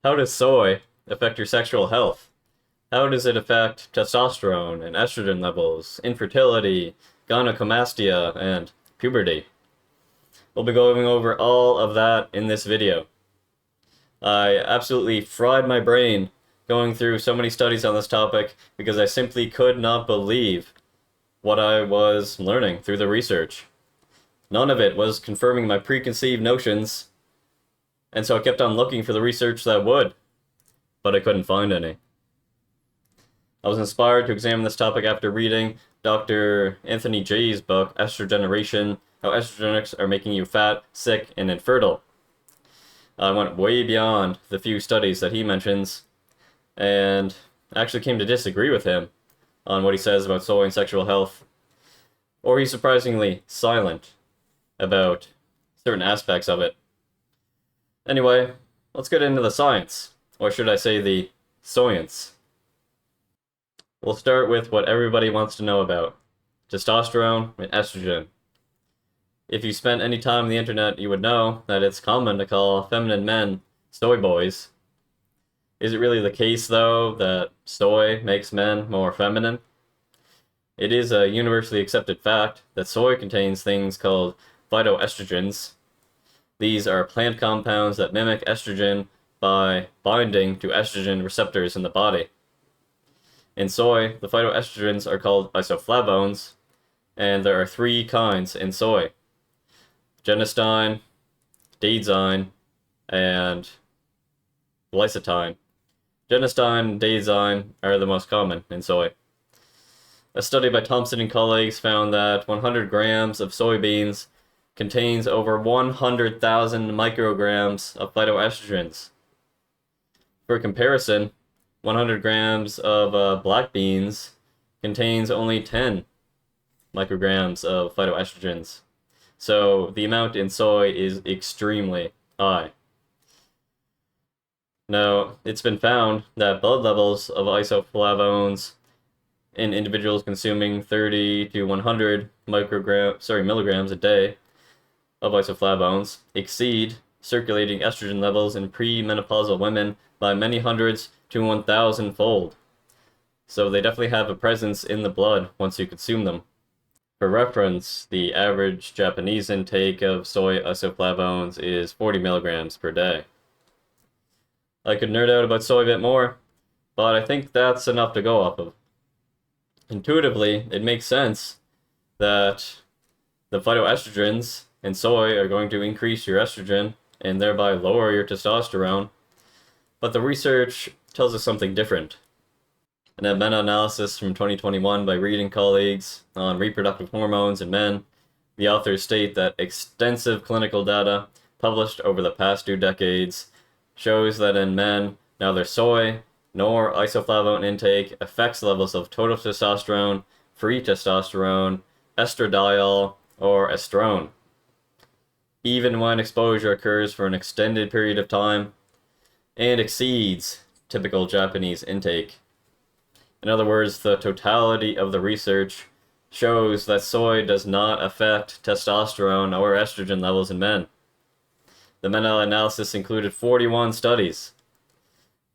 How does soy affect your sexual health? How does it affect testosterone and estrogen levels, infertility, gynecomastia, and puberty? We'll be going over all of that in this video. I absolutely fried my brain going through so many studies on this topic because I simply could not believe what I was learning through the research. None of it was confirming my preconceived notions, and so I kept on looking for the research that would, but I couldn't find any. I was inspired to examine this topic after reading Dr. Anthony J's book, Estrogeneration: How Estrogenics Are Making You Fat, Sick, and Infertile. I went way beyond the few studies that he mentions, and actually came to disagree with him on what he says about soy and sexual health. Or he's surprisingly silent about certain aspects of it. Anyway, let's get into the science, or should I say the science. We'll start with what everybody wants to know about: testosterone and estrogen. If you spent any time on the internet, you would know that it's common to call feminine men soy boys. Is it really the case, though, that soy makes men more feminine? It is a universally accepted fact that soy contains things called phytoestrogens. These are plant compounds that mimic estrogen by binding to estrogen receptors in the body. In soy, the phytoestrogens are called isoflavones, and there are three kinds in soy: genistein, daidzein, and glycetine. Genistein and daidzein are the most common in soy. A study by Thompson and colleagues found that 100 grams of soybeans contains over 100,000 micrograms of phytoestrogens. For comparison, 100 grams of black beans contains only 10 micrograms of phytoestrogens. So the amount in soy is extremely high. Now, it's been found that blood levels of isoflavones in individuals consuming 30 to 100 milligrams a day of isoflavones exceed circulating estrogen levels in premenopausal women by many hundreds to 1,000-fold. So they definitely have a presence in the blood once you consume them. For reference, the average Japanese intake of soy isoflavones is 40 milligrams per day. I could nerd out about soy a bit more, but I think that's enough to go off of. Intuitively, it makes sense that the phytoestrogens in soy are going to increase your estrogen and thereby lower your testosterone, but the research tells us something different. In a meta-analysis from 2021 by Reed and colleagues on reproductive hormones in men, the authors state that extensive clinical data published over the past 2 decades shows that in men, neither soy nor isoflavone intake affects levels of total testosterone, free testosterone, estradiol, or estrone. Even when exposure occurs for an extended period of time and exceeds typical Japanese intake. In other words, the totality of the research shows that soy does not affect testosterone or estrogen levels in men. The meta-analysis included 41 studies.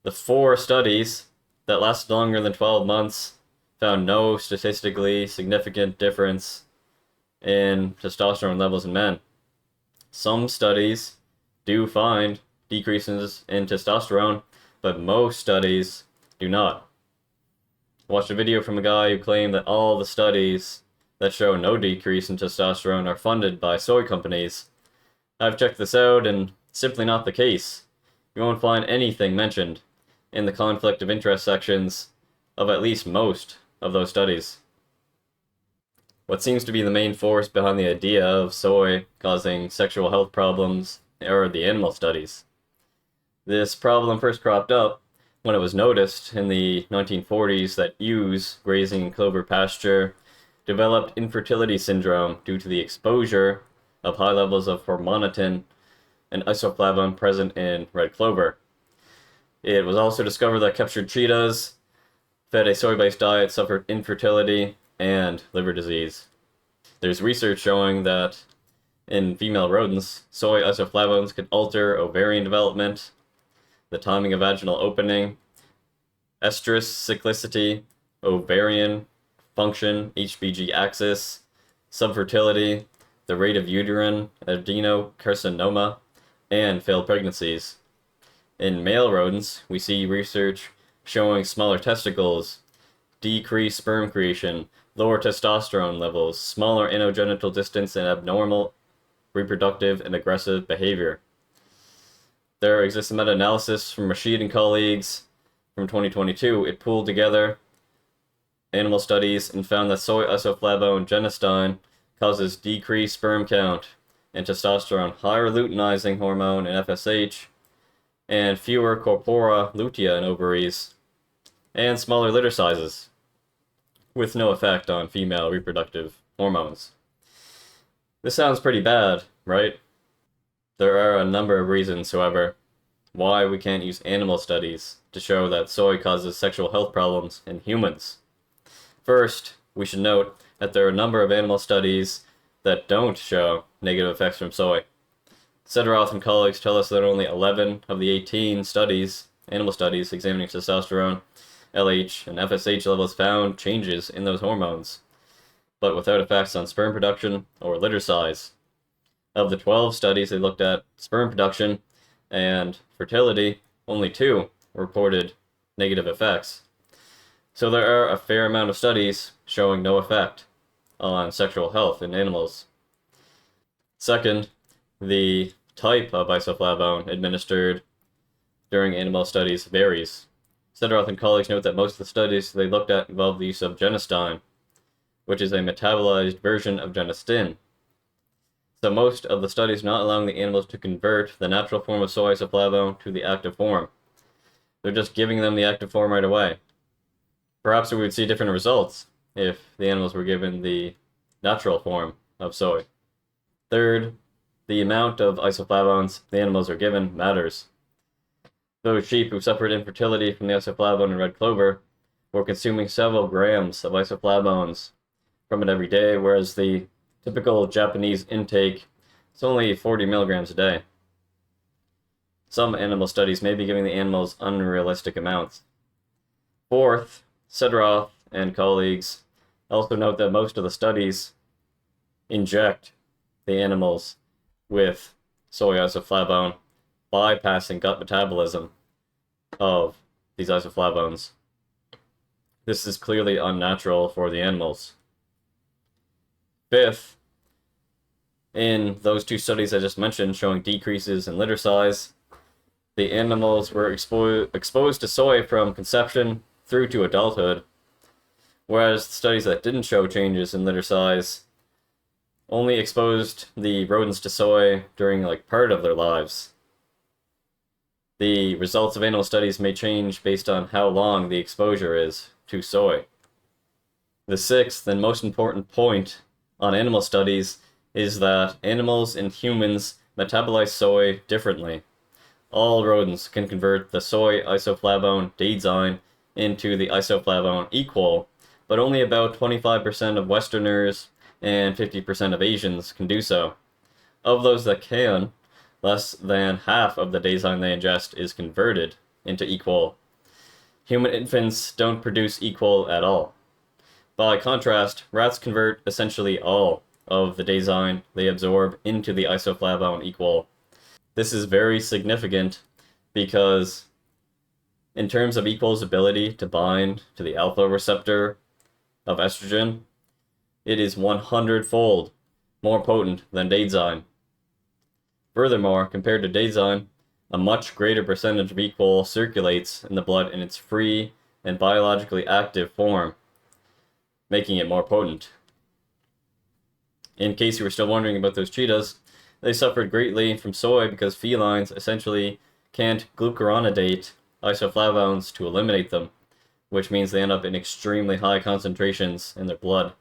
The 4 studies that lasted longer than 12 months found no statistically significant difference in testosterone levels in men. Some studies do find decreases in testosterone, but most studies do not. I watched a video from a guy who claimed that all the studies that show no decrease in testosterone are funded by soy companies. I've checked this out, and it's simply not the case. You won't find anything mentioned in the conflict of interest sections of at least most of those studies. What seems to be the main force behind the idea of soy causing sexual health problems are the animal studies. This problem first cropped up when it was noticed in the 1940s that ewes grazing in clover pasture developed infertility syndrome due to the exposure of high levels of hormonitin, an isoflavone present in red clover. It was also discovered that captured cheetahs fed a soy-based diet suffered infertility and liver disease. There's research showing that in female rodents, soy isoflavones can alter ovarian development. the timing of vaginal opening, estrus cyclicity, ovarian function, HPG axis, subfertility, the rate of uterine adenocarcinoma, and failed pregnancies. In male rodents, we see research showing smaller testicles, decreased sperm creation, lower testosterone levels, smaller anogenital distance, and abnormal reproductive and aggressive behavior. There exists a meta-analysis from Rashid and colleagues from 2022. It pulled together animal studies and found that soy isoflavone genistein causes decreased sperm count and testosterone, higher luteinizing hormone and FSH, and fewer corpora lutea in ovaries, and smaller litter sizes, with no effect on female reproductive hormones. This sounds pretty bad, right? There are a number of reasons, however, why we can't use animal studies to show that soy causes sexual health problems in humans. First, we should note that there are a number of animal studies that don't show negative effects from soy. Cederroth and colleagues tell us that only 11 of the 18 studies, animal studies examining testosterone, LH, and FSH levels found changes in those hormones, but without effects on sperm production or litter size. Of the 12 studies they looked at sperm production and fertility, only 2 reported negative effects. So there are a fair amount of studies showing no effect on sexual health in animals. Second, the type of isoflavone administered during animal studies varies. Cederroth and colleagues note that most of the studies they looked at involved the use of genistein, which is a metabolized version of genistin. So most of the studies not allowing the animals to convert the natural form of soy isoflavone to the active form. They're just giving them the active form right away. Perhaps we would see different results if the animals were given the natural form of soy. Third, the amount of isoflavones the animals are given matters. Those sheep who suffered infertility from the isoflavone in red clover were consuming several grams of isoflavones from it every day, whereas the typical Japanese intake is only 40 milligrams a day. Some animal studies may be giving the animals unrealistic amounts. Fourth, Cederroth and colleagues also note that most of the studies inject the animals with soy isoflavone, bypassing gut metabolism of these isoflavones. This is clearly unnatural for the animals. Fifth, in those 2 studies I just mentioned showing decreases in litter size, the animals were exposed to soy from conception through to adulthood, whereas the studies that didn't show changes in litter size only exposed the rodents to soy during part of their lives. The results of animal studies may change based on how long the exposure is to soy. The sixth and most important point on animal studies is that animals and humans metabolize soy differently. All rodents can convert the soy isoflavone daidzein into the isoflavone equal, but only about 25% of Westerners and 50% of Asians can do so. Of those that can, less than half of the daidzein they ingest is converted into equal. Human infants don't produce equal at all. By contrast, rats convert essentially all of the daidzein they absorb into the isoflavone equal. This is very significant because in terms of equal's ability to bind to the alpha receptor of estrogen, it is 100-fold more potent than daidzein. Furthermore, compared to daidzein, a much greater percentage of equal circulates in the blood in its free and biologically active form, making it more potent. In case you were still wondering about those cheetahs, they suffered greatly from soy because felines essentially can't glucuronidate isoflavones to eliminate them, which means they end up in extremely high concentrations in their blood.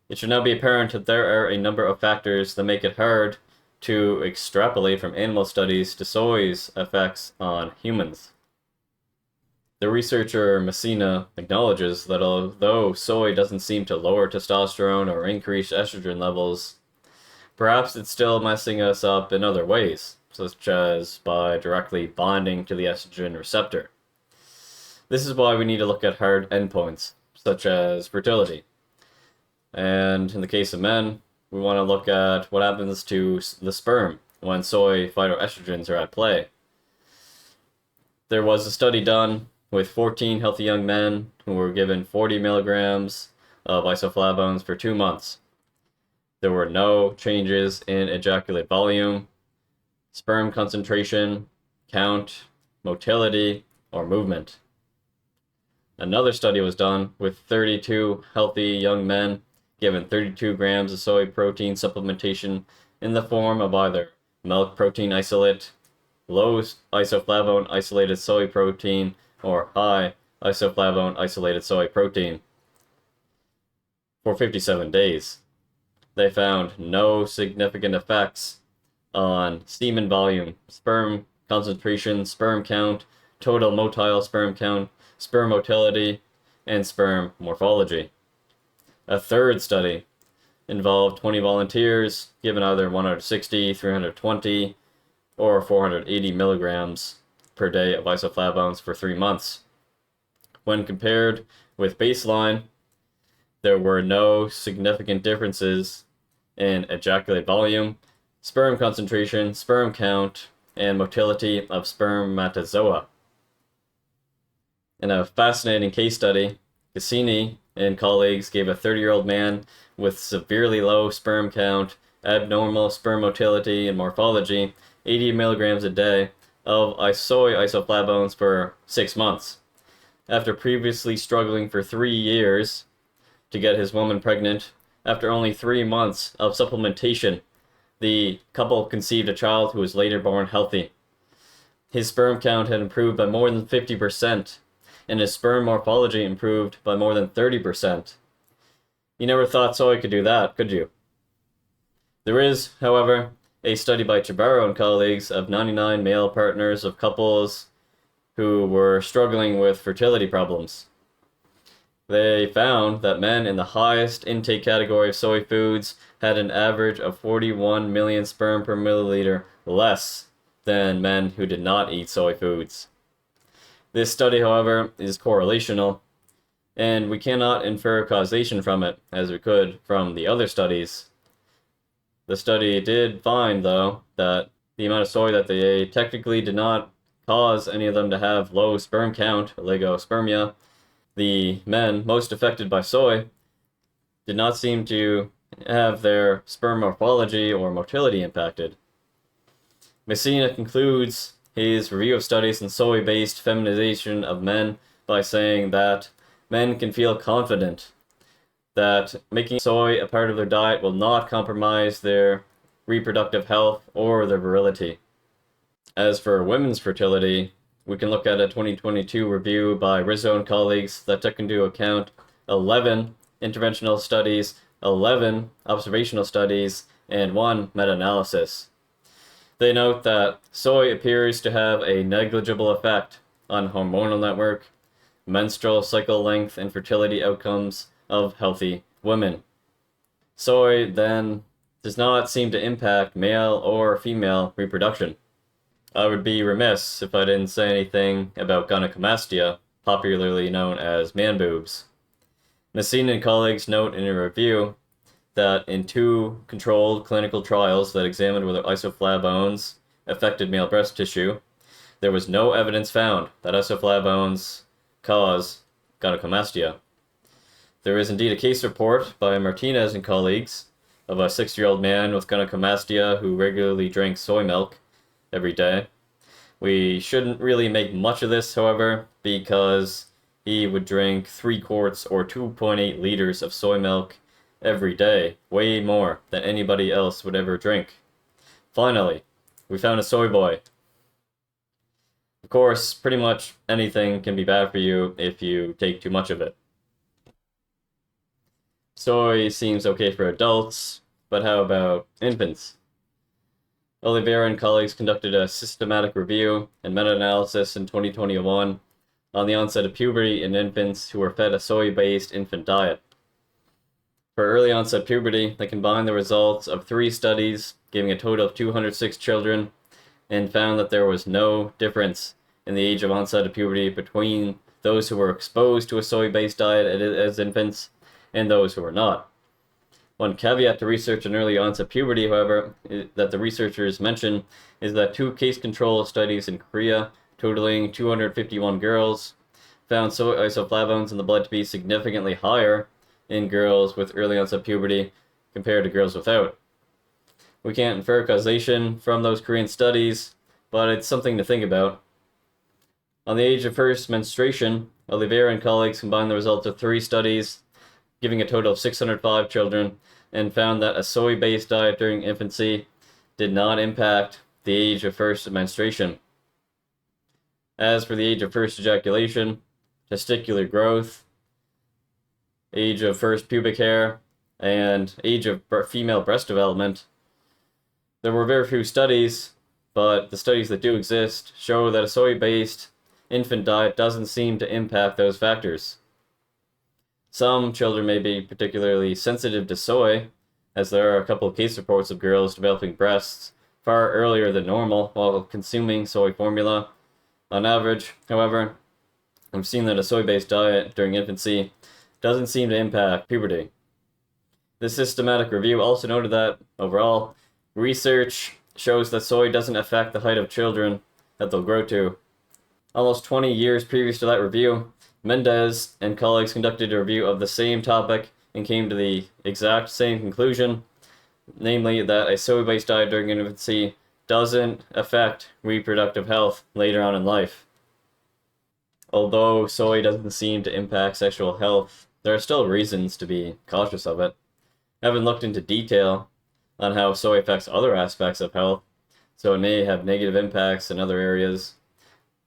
It should now be apparent that there are a number of factors that make it hard to extrapolate from animal studies to soy's effects on humans. The researcher Messina acknowledges that although soy doesn't seem to lower testosterone or increase estrogen levels, perhaps it's still messing us up in other ways. such as by directly binding to the estrogen receptor. This is why we need to look at hard endpoints, such as fertility. And in the case of men, we want to look at what happens to the sperm when soy phytoestrogens are at play. There was a study done with 14 healthy young men who were given 40 milligrams of isoflavones for 2 months. There were no changes in ejaculate volume, sperm concentration, count, motility, or movement. Another study was done with 32 healthy young men given 32 grams of soy protein supplementation in the form of either milk protein isolate, low isoflavone isolated soy protein, or high isoflavone isolated soy protein for 57 days. They found no significant effects on semen volume, sperm concentration, sperm count, total motile sperm count, sperm motility, and sperm morphology. A third study involved 20 volunteers given either 160, 320, or 480 milligrams per day of isoflavones for 3 months. When compared with baseline, there were no significant differences in ejaculate volume, sperm concentration, sperm count, and motility of spermatozoa. In a fascinating case study, Cassini and colleagues gave a 30-year-old man with severely low sperm count, abnormal sperm motility, and morphology 80 milligrams a day of soy isoflavones for 6 months. After previously struggling for 3 years to get his woman pregnant, after only 3 months of supplementation, the couple conceived a child who was later born healthy. His sperm count had improved by more than 50%, and his sperm morphology improved by more than 30%. You never thought soy could do that, could you? There is, however, a study by Cederroth and colleagues of 99 male partners of couples who were struggling with fertility problems. They found that men in the highest intake category of soy foods had an average of 41 million sperm per milliliter less than men who did not eat soy foods. This study, however, is correlational, and we cannot infer causation from it as we could from the other studies. The study did find, though, that the amount of soy that they ate technically did not cause any of them to have low sperm count, oligospermia. The men most affected by soy did not seem to have their sperm morphology or motility impacted. Messina concludes his review of studies in soy-based feminization of men by saying that men can feel confident that making soy a part of their diet will not compromise their reproductive health or their virility. As for women's fertility, we can look at a 2022 review by Rizzo and colleagues that took into account 11 interventional studies, 11 observational studies, and 1 meta-analysis. They note that soy appears to have a negligible effect on hormonal network, menstrual cycle length, and fertility outcomes of healthy women. Soy, then, does not seem to impact male or female reproduction. I would be remiss if I didn't say anything about gynecomastia, popularly known as man boobs. Messina and colleagues note in a review that in 2 controlled clinical trials that examined whether isoflavones affected male breast tissue, there was no evidence found that isoflavones cause gynecomastia. There is indeed a case report by Martinez and colleagues of a 60-year-old man with gynecomastia who regularly drank soy milk every day. We shouldn't really make much of this, however, because he would drink 3 quarts or 2.8 liters of soy milk every day, way more than anybody else would ever drink. Finally, we found a soy boy. Of course, pretty much anything can be bad for you if you take too much of it. Soy seems okay for adults, but how about infants? Oliveira and colleagues conducted a systematic review and meta-analysis in 2021 on the onset of puberty in infants who were fed a soy-based infant diet. For early onset puberty, they combined the results of 3 studies, giving a total of 206 children and found that there was no difference in the age of onset of puberty between those who were exposed to a soy-based diet as infants and those who were not. One caveat to research on early onset puberty, however, that the researchers mention is that 2 case control studies in Korea, totaling 251 girls, found soy isoflavones in the blood to be significantly higher in girls with early onset puberty compared to girls without. We can't infer causation from those Korean studies, but it's something to think about. On the age of first menstruation, Oliveira and colleagues combined the results of 3 studies, giving a total of 605 children, and found that a soy-based diet during infancy did not impact the age of first menstruation. As for the age of first ejaculation, testicular growth, age of first pubic hair, and age of female breast development, there were very few studies, but the studies that do exist show that a soy-based infant diet doesn't seem to impact those factors. Some children may be particularly sensitive to soy, as there are a couple of case reports of girls developing breasts far earlier than normal while consuming soy formula. On average, however, we've seen that a soy-based diet during infancy doesn't seem to impact puberty. This systematic review also noted that, overall, research shows that soy doesn't affect the height of children that they'll grow to. Almost 20 years previous to that review, Mendez and colleagues conducted a review of the same topic and came to the exact same conclusion, namely that a soy-based diet during infancy doesn't affect reproductive health later on in life. Although soy doesn't seem to impact sexual health, there are still reasons to be cautious of it. I haven't looked into detail on how soy affects other aspects of health, so it may have negative impacts in other areas,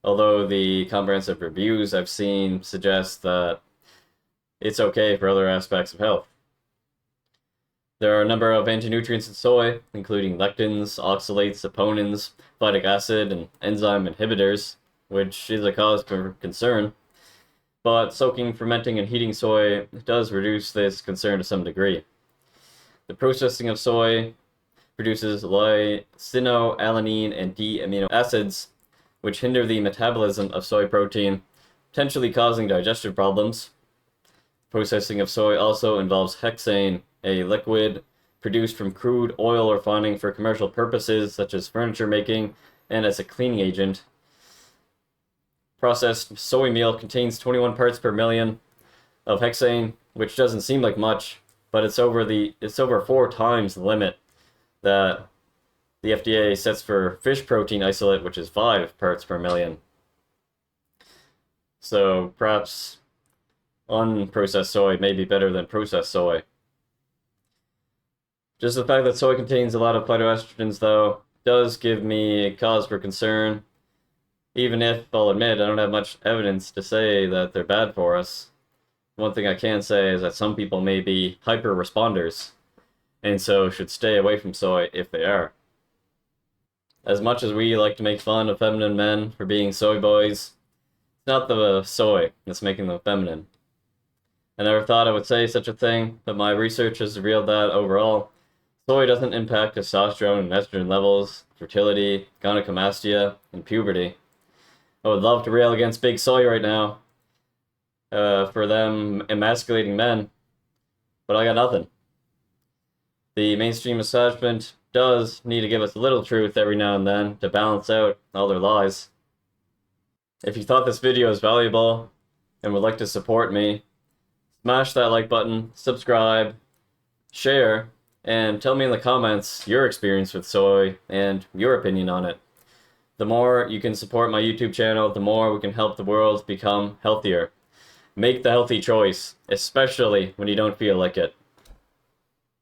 although the comprehensive reviews I've seen suggest that it's okay for other aspects of health. There are a number of anti-nutrients in soy, including lectins, oxalates, saponins, phytic acid, and enzyme inhibitors, which is a cause for concern. But soaking, fermenting, and heating soy does reduce this concern to some degree. The processing of soy produces lysinoalanine and D-amino acids, which hinder the metabolism of soy protein, potentially causing digestive problems. Processing of soy also involves hexane, a liquid produced from crude oil refining for commercial purposes such as furniture making and as a cleaning agent. Processed soy meal contains 21 parts per million of hexane, which doesn't seem like much, but it's over 4 times the limit that the FDA sets for fish protein isolate, which is 5 parts per million. So perhaps unprocessed soy may be better than processed soy. Just the fact that soy contains a lot of phytoestrogens, though, does give me a cause for concern, even if, I'll admit, I don't have much evidence to say that they're bad for us. One thing I can say is that some people may be hyper-responders, and so should stay away from soy if they are. As much as we like to make fun of feminine men for being soy boys, it's not the soy that's making them feminine. I never thought I would say such a thing, but my research has revealed that overall, soy doesn't impact testosterone and estrogen levels, fertility, gynecomastia, and puberty. I would love to rail against big soy right now, for them emasculating men, but I got nothing. The mainstream establishment does need to give us a little truth every now and then to balance out all their lies. If you thought this video was valuable and would like to support me, smash that like button, subscribe, share, and tell me in the comments your experience with soy and your opinion on it. The more you can support my YouTube channel, the more we can help the world become healthier. Make the healthy choice, especially when you don't feel like it.